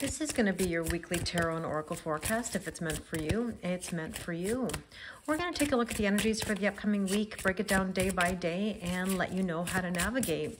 This is going to be your weekly tarot and oracle forecast. If it's meant for you, it's meant for you. We're going to take a look at the energies for the upcoming week, break it down day by day, and let you know how to navigate.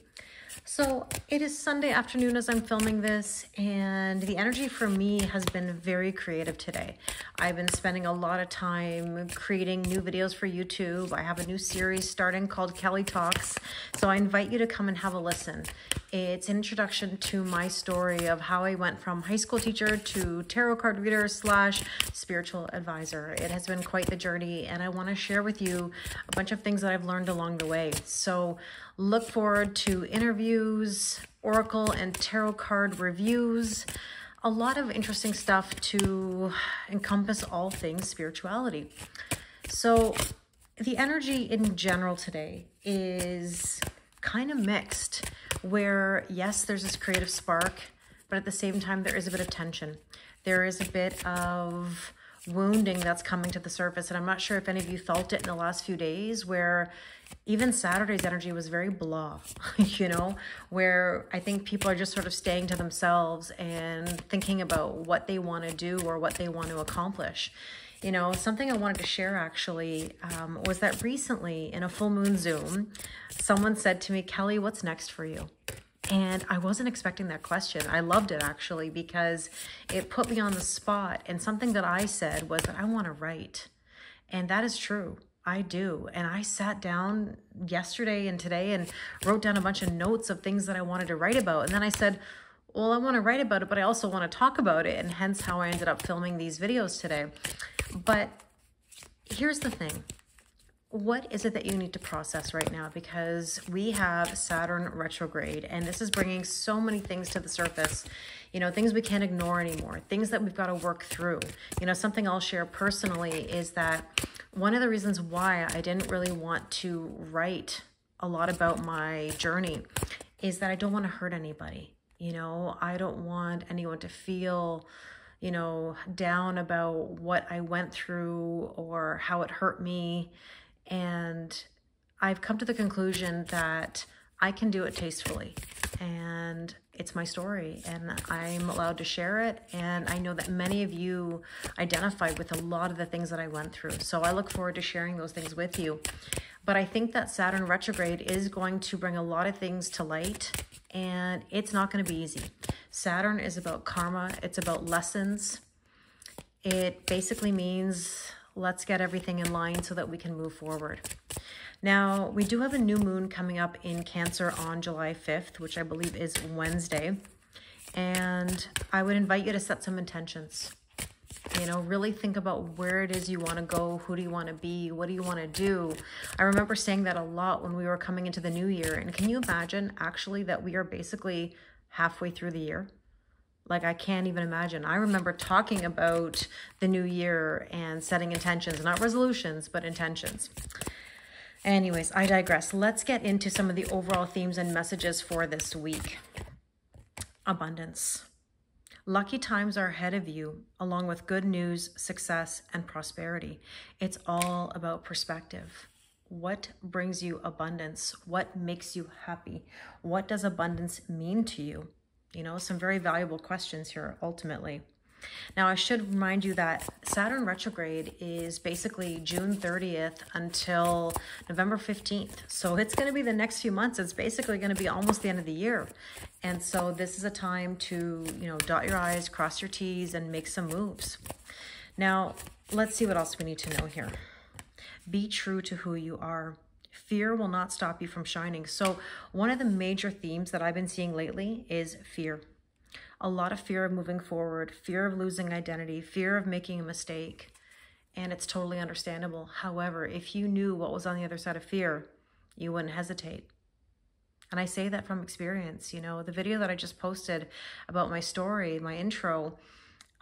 So it is Sunday afternoon as I'm filming this, and the energy for me has been very creative today. I've been spending a lot of time creating new videos for YouTube. I have a new series starting called Kelly Talks, so I invite you to come and have a listen. It's an introduction to my story of how I went from high school teacher to tarot card reader / spiritual advisor. It has been quite the journey, and I want to share with you a bunch of things that I've learned along the way. So look forward to interviews, oracle and tarot card reviews, a lot of interesting stuff to encompass all things spirituality. So the energy in general today is kind of mixed, where yes, there's this creative spark, but at the same time there is a bit of tension. There is a bit of wounding that's coming to the surface, and I'm not sure if any of you felt it in the last few days, where even Saturday's energy was very blah, you know, where I think people are just sort of staying to themselves and thinking about what they want to do or what they want to accomplish. You know, something I wanted to share actually was that recently in a full moon Zoom, someone said to me, Kelly, what's next for you? And I wasn't expecting that question. I loved it actually, because it put me on the spot. And something that I said was that I want to write. And that is true. I do. And I sat down yesterday and today and wrote down a bunch of notes of things that I wanted to write about. And then I said, well, I want to write about it, but I also want to talk about it. And hence how I ended up filming these videos today. But here's the thing. What is it that you need to process right now? Because we have Saturn retrograde, and this is bringing so many things to the surface, you know, things we can't ignore anymore, things that we've got to work through. You know, something I'll share personally is that one of the reasons why I didn't really want to write a lot about my journey is that I don't want to hurt anybody. You know, I don't want anyone to feel, you know, down about what I went through or how it hurt me. And I've come to the conclusion that I can do it tastefully, and it's my story and I'm allowed to share it. And I know that many of you identify with a lot of the things that I went through. So I look forward to sharing those things with you. But I think that Saturn retrograde is going to bring a lot of things to light, and it's not going to be easy. Saturn is about karma. It's about lessons. It basically means let's get everything in line so that we can move forward. Now, we do have a new moon coming up in Cancer on July 5th, which I believe is Wednesday. And I would invite you to set some intentions. You know, really think about where it is you want to go. Who do you want to be? What do you want to do? I remember saying that a lot when we were coming into the new year. And can you imagine actually that we are basically halfway through the year? Like, I can't even imagine. I remember talking about the new year and setting intentions, not resolutions, but intentions. Anyways, I digress. Let's get into some of the overall themes and messages for this week. Abundance. Lucky times are ahead of you, along with good news, success, and prosperity. It's all about perspective. What brings you abundance? What makes you happy? What does abundance mean to you? You know, some very valuable questions here, ultimately. Now, I should remind you that Saturn retrograde is basically June 30th until November 15th. So it's going to be the next few months. It's basically going to be almost the end of the year. And so this is a time to, you know, dot your I's, cross your T's, and make some moves. Now, let's see what else we need to know here. Be true to who you are. Fear will not stop you from shining. So one of the major themes that I've been seeing lately is fear. A lot of fear of moving forward, fear of losing identity, fear of making a mistake. And it's totally understandable. However, if you knew what was on the other side of fear, you wouldn't hesitate. And I say that from experience. You know, the video that I just posted about my story, my intro,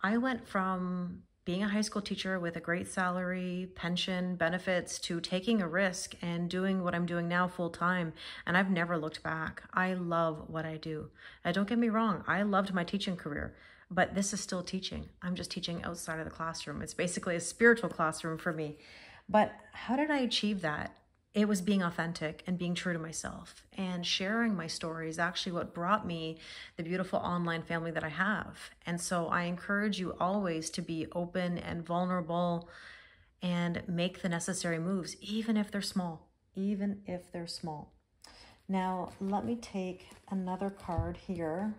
I went from being a high school teacher with a great salary, pension, benefits, to taking a risk and doing what I'm doing now full time. And I've never looked back. I love what I do. Now, don't get me wrong. I loved my teaching career, but this is still teaching. I'm just teaching outside of the classroom. It's basically a spiritual classroom for me. But how did I achieve that? it was being authentic and being true to myself, and sharing my story is actually what brought me the beautiful online family that I have. And so I encourage you always to be open and vulnerable and make the necessary moves, even if they're small, even if they're small. Now, let me take another card here.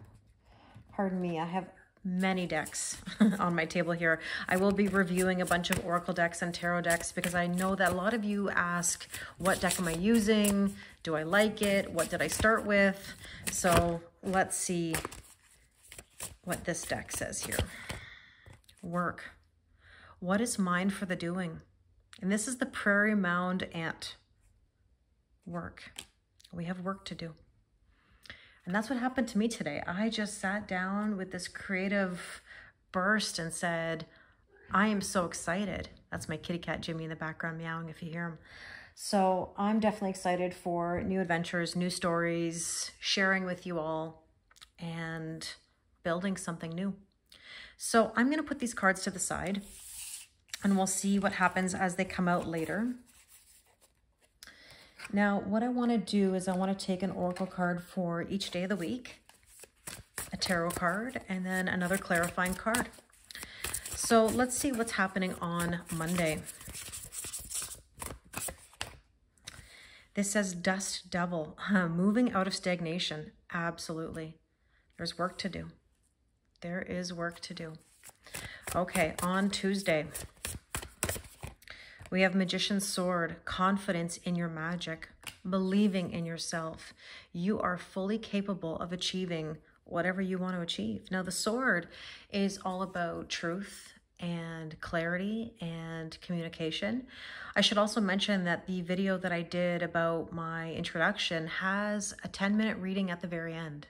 Pardon me, I have many decks on my table here. I will be reviewing a bunch of oracle decks and tarot decks because I know that a lot of you ask, what deck am I using? Do I like it? What did I start with? So let's see what this deck says here. Work. What is mine for the doing? And this is the Prairie Mound Ant. Work. We have work to do. And that's what happened to me today. I just sat down with this creative burst and said, I am so excited. That's my kitty cat, Jimmy, in the background meowing if you hear him. So I'm definitely excited for new adventures, new stories, sharing with you all, and building something new. So I'm going to put these cards to the side, and we'll see what happens as they come out later. Now, what I want to do is I want to take an oracle card for each day of the week, a tarot card, and then another clarifying card. So let's see what's happening on Monday. This says Dust Devil, moving out of stagnation. Absolutely. There's work to do. There is work to do. Okay, on Tuesday, we have Magician's Sword, confidence in your magic, believing in yourself. You are fully capable of achieving whatever you want to achieve. Now, the sword is all about truth and clarity and communication. I should also mention that the video that I did about my introduction has a 10-minute reading at the very end.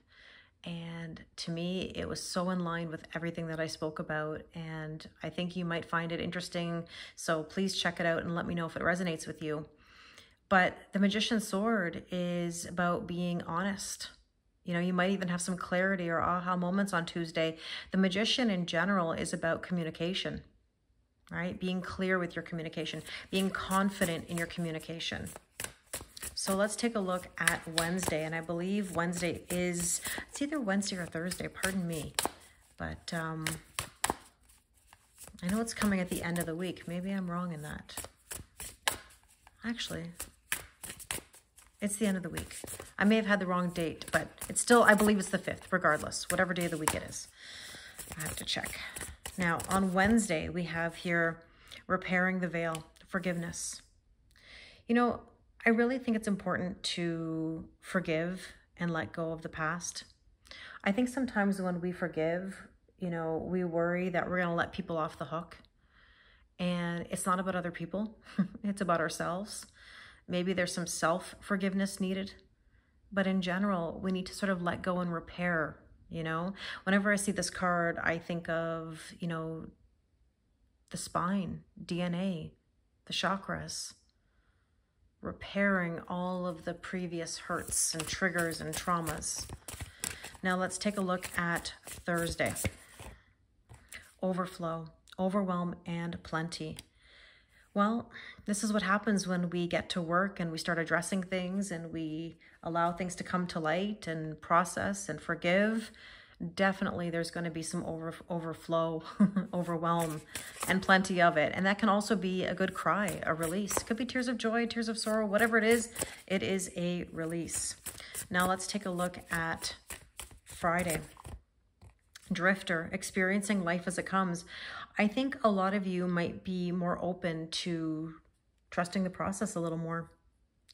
And to me, it was so in line with everything that I spoke about, and I think you might find it interesting. So please check it out and let me know if it resonates with you. But the Magician's Sword is about being honest. You know, you might even have some clarity or aha moments on Tuesday. The Magician in general is about communication, right? Being clear with your communication, being confident in your communication. So let's take a look at Wednesday, and I believe Wednesday is, it's either Wednesday or Thursday, pardon me, but I know it's coming at the end of the week. Maybe I'm wrong in that. Actually, it's the end of the week. I may have had the wrong date, but it's still, I believe it's the 5th, regardless, whatever day of the week it is. I have to check. Now, on Wednesday, we have here repairing the veil, forgiveness. You know, I really think it's important to forgive and let go of the past. I think sometimes when we forgive, you know, we worry that we're going to let people off the hook. And it's not about other people. It's about ourselves. Maybe there's some self-forgiveness needed. But in general, we need to sort of let go and repair, you know. Whenever I see this card, I think of, you know, the spine, DNA, the chakras, repairing all of the previous hurts and triggers and traumas. Now let's take a look at Thursday. Overflow, overwhelm, and plenty. Well, this is what happens when we get to work and we start addressing things and we allow things to come to light and process and forgive. Definitely there's going to be some overflow, overwhelm, and plenty of it. And that can also be a good cry, a release. It could be tears of joy, tears of sorrow, whatever it is a release. Now let's take a look at Friday. Drifter, experiencing life as it comes. I think a lot of you might be more open to trusting the process a little more,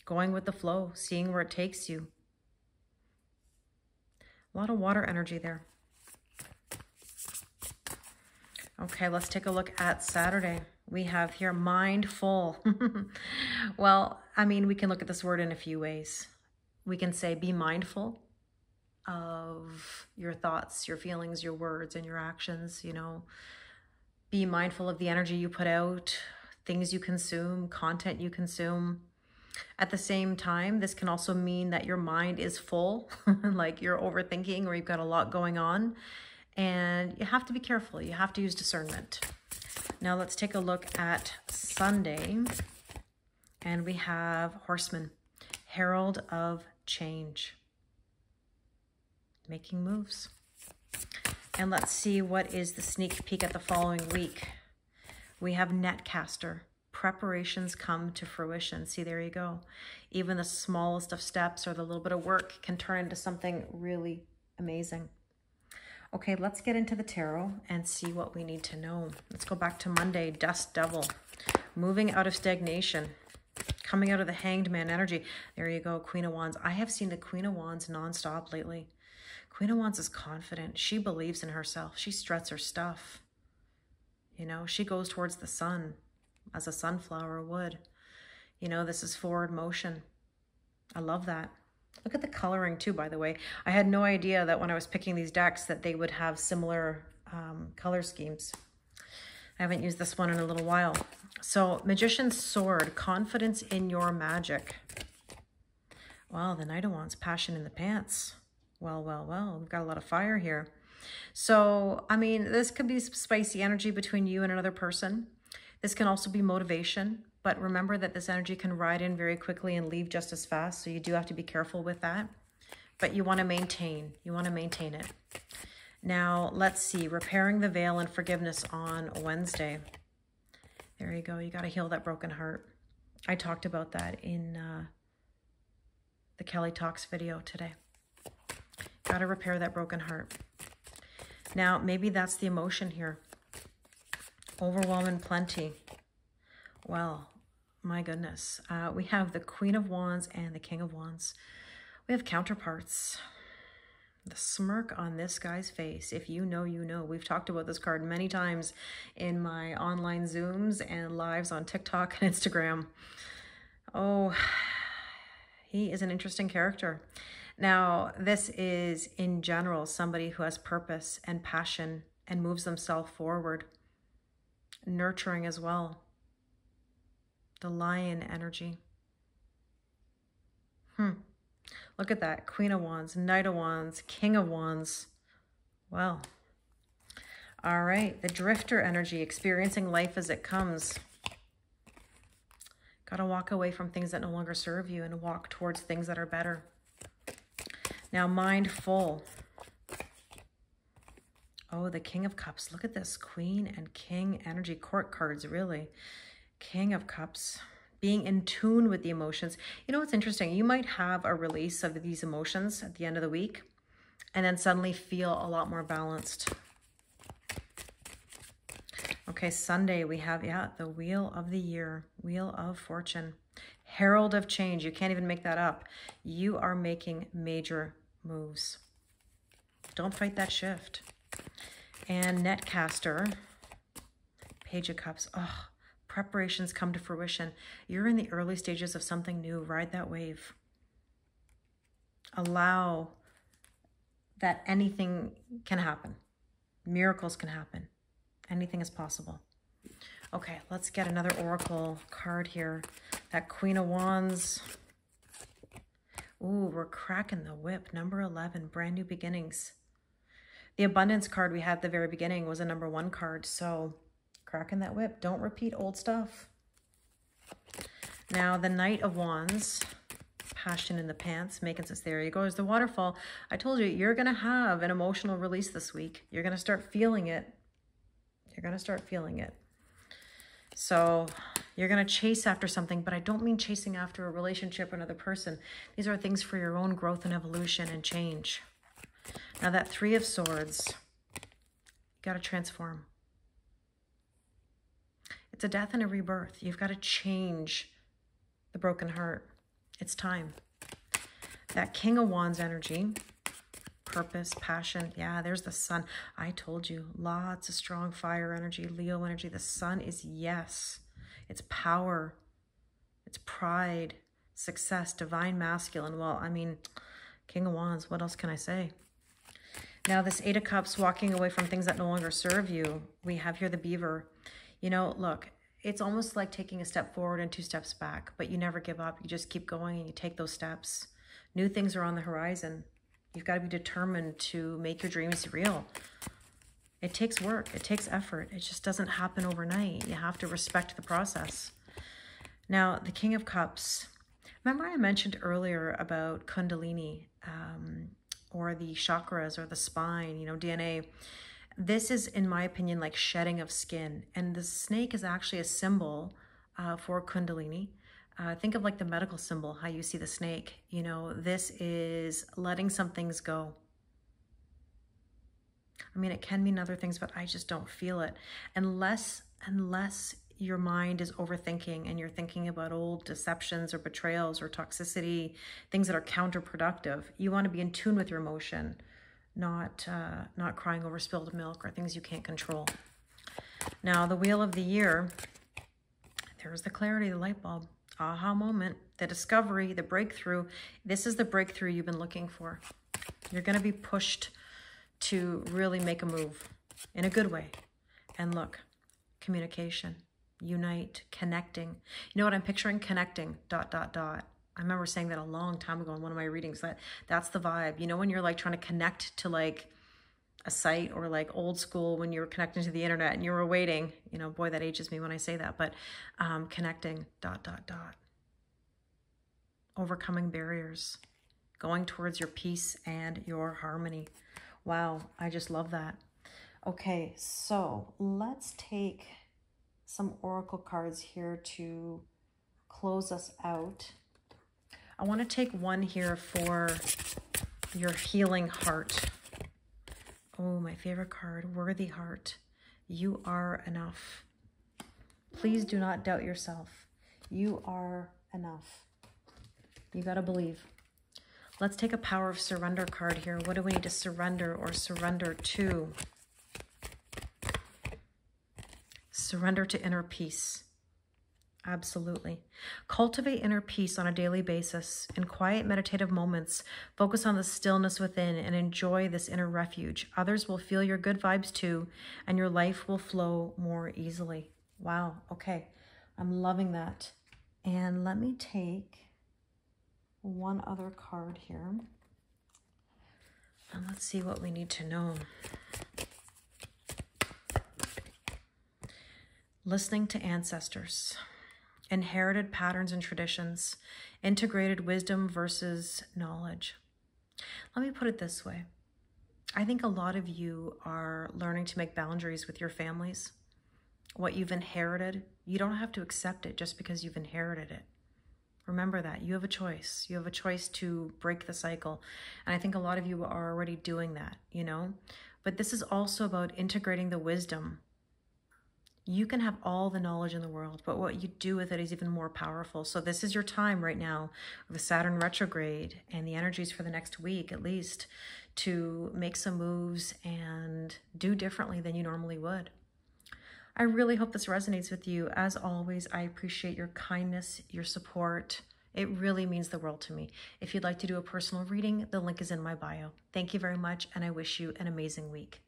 going with the flow, seeing where it takes you. A lot of water energy there. Okay, let's take a look at Saturday. We have here mindful. Well, I mean, we can look at this word in a few ways. We can say be mindful of your thoughts, your feelings, your words, and your actions, you know. Be mindful of the energy you put out, things you consume, content you consume. At the same time, this can also mean that your mind is full, like you're overthinking or you've got a lot going on, and you have to be careful. You have to use discernment. Now let's take a look at Sunday, And we have Horseman, herald of change. Making moves. And let's see what is the sneak peek at the following week. We have Netcaster. Preparations come to fruition. See, there you go. Even the smallest of steps or the little bit of work can turn into something really amazing. Okay, let's get into the tarot and see what we need to know. Let's go back to Monday. Dust Devil. Moving out of stagnation. Coming out of the Hanged Man energy. There you go, Queen of Wands. I have seen the Queen of Wands nonstop lately. Queen of Wands is confident. She believes in herself. She struts her stuff. You know, she goes towards the sun as a sunflower would. You know, this is forward motion. I love that. Look at the coloring too, by the way. I had no idea that when I was picking these decks that they would have similar color schemes. I haven't used this one in a little while. So, Magician's Sword, confidence in your magic. Wow, the Knight of Wands, passion in the pants. Well, well, well, we've got a lot of fire here. So, I mean, this could be some spicy energy between you and another person. This can also be motivation, but remember that this energy can ride in very quickly and leave just as fast, so you do have to be careful with that. But you want to maintain. You want to maintain it. Now, let's see. Repairing the veil and forgiveness on Wednesday. There you go. You got to heal that broken heart. I talked about that in the Kelly Talks video today. Got to repair that broken heart. Now, maybe that's the emotion here. Overwhelm and plenty. Well, my goodness. We have the Queen of Wands and the King of Wands. We have counterparts. The smirk on this guy's face. If you know, you know. We've talked about this card many times in my online Zooms and lives on TikTok and Instagram. Oh, he is an interesting character. Now, this is, in general, somebody who has purpose and passion and moves themselves forward. Nurturing as well. The Lion energy. Look at that. Queen of Wands, Knight of Wands, King of Wands. Well, all right. The Drifter energy, experiencing life as it comes. Got to walk away from things that no longer serve you and walk towards things that are better. Now, Mindful. Oh, the King of Cups. Look at this. Queen and King energy. Court cards, really. King of Cups. Being in tune with the emotions. You know what's interesting? You might have a release of these emotions at the end of the week and then suddenly feel a lot more balanced. Okay, Sunday we have, the Wheel of the Year. Wheel of Fortune. Herald of change. You can't even make that up. You are making major moves. Don't fight that shift. And Netcaster, Page of Cups. Oh, preparations come to fruition. You're in the early stages of something new. Ride that wave. Allow that anything can happen. Miracles can happen. Anything is possible. Okay, let's get another oracle card here. That Queen of Wands. Ooh, we're cracking the whip. Number 11, brand new beginnings. The abundance card we had at the very beginning was a number 1 card. So cracking that whip. Don't repeat old stuff. Now the Knight of Wands. Passion in the pants. Making sense. There you go. There's the waterfall. I told you, you're going to have an emotional release this week. You're going to start feeling it. You're going to start feeling it. So you're going to chase after something, but I don't mean chasing after a relationship or another person. These are things for your own growth and evolution and change. Now that 3 of Swords, you got to transform. It's a death and a rebirth. You've got to change the broken heart. It's time. That King of Wands energy, purpose, passion. Yeah, there's the sun. I told you, lots of strong fire energy, Leo energy. The sun is yes. It's power. It's pride, success, divine masculine. Well, I mean, King of Wands, what else can I say? Now this 8 of Cups, walking away from things that no longer serve you. We have here the Beaver. You know, look, it's almost like taking a step forward and 2 steps back, but you never give up. You just keep going and you take those steps. New things are on the horizon. You've got to be determined to make your dreams real. It takes work. It takes effort. It just doesn't happen overnight. You have to respect the process. Now, the King of Cups. Remember I mentioned earlier about Kundalini, or the chakras or the spine, DNA. This is, in my opinion, like shedding of skin. And the snake is actually a symbol for Kundalini. Think of like the medical symbol, how you see the snake. This is letting some things go. I mean, it can mean other things, but I just don't feel it. Unless your mind is overthinking and you're thinking about old deceptions or betrayals or toxicity, things that are counterproductive. You want to be in tune with your emotion, not crying over spilled milk or things you can't control. Now, the Wheel of the Year, there's the clarity, the light bulb, aha moment, the discovery, the breakthrough. This is the breakthrough you've been looking for. You're going to be pushed to really make a move in a good way. And look, communication, unite, connecting. You know what I'm picturing? Connecting, ... I remember saying that a long time ago in one of my readings, that's the vibe. When you're like trying to connect to like a site, or like old school when you were connecting to the internet and you were waiting, boy, that ages me when I say that, but connecting, ... Overcoming barriers, going towards your peace and your harmony. Wow, I just love that. Okay, so let's take some oracle cards here to close us out. I want to take one here for your healing heart. Oh, my favorite card, Worthy Heart. You are enough. Please do not doubt yourself. You are enough. You got to believe. Let's take a Power of Surrender card here. What do we need to surrender or surrender to? Surrender to inner peace. Absolutely. Cultivate inner peace on a daily basis. In quiet meditative moments, focus on the stillness within and enjoy this inner refuge. Others will feel your good vibes too, and your life will flow more easily. Wow. Okay. I'm loving that. And let me take one other card here. And let's see what we need to know. Listening to ancestors. Inherited patterns and traditions. Integrated wisdom versus knowledge. Let me put it this way. I think a lot of you are learning to make boundaries with your families. What you've inherited, you don't have to accept it just because you've inherited it. Remember that. You have a choice. You have a choice to break the cycle. And I think a lot of you are already doing that, But this is also about integrating the wisdom. You can have all the knowledge in the world, but what you do with it is even more powerful. So this is your time right now with Saturn retrograde and the energies for the next week, at least, to make some moves and do differently than you normally would. I really hope this resonates with you. As always, I appreciate your kindness, your support. It really means the world to me. If you'd like to do a personal reading, the link is in my bio. Thank you very much, and I wish you an amazing week.